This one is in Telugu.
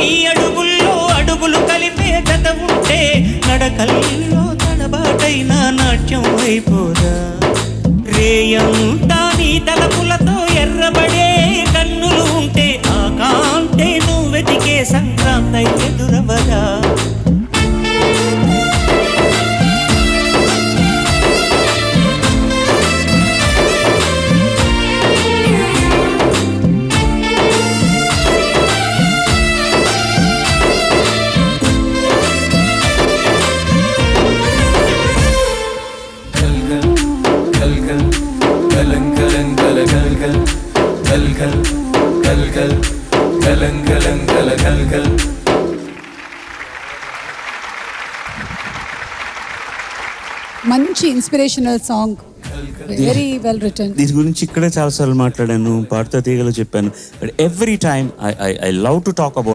నీ అడుగుల్లో అడుగులు కలిపే జత ఉంటే నడకల్లో తడబాటైన నాట్యం అయిపోదా రేయంతా నీ తలపులతో ఎర్రబడే కన్నులు ఉంటే ఆ కాంతే నువ్వు వెతికే సంక్రాంతి ఎదురవదా మంచి inspirational song, very well written. దీని గురించి ఇక్కడే చాలాసార్లు మాట్లాడాను, పాడుతా తీగలో చెప్పాను. But every time I love to talk about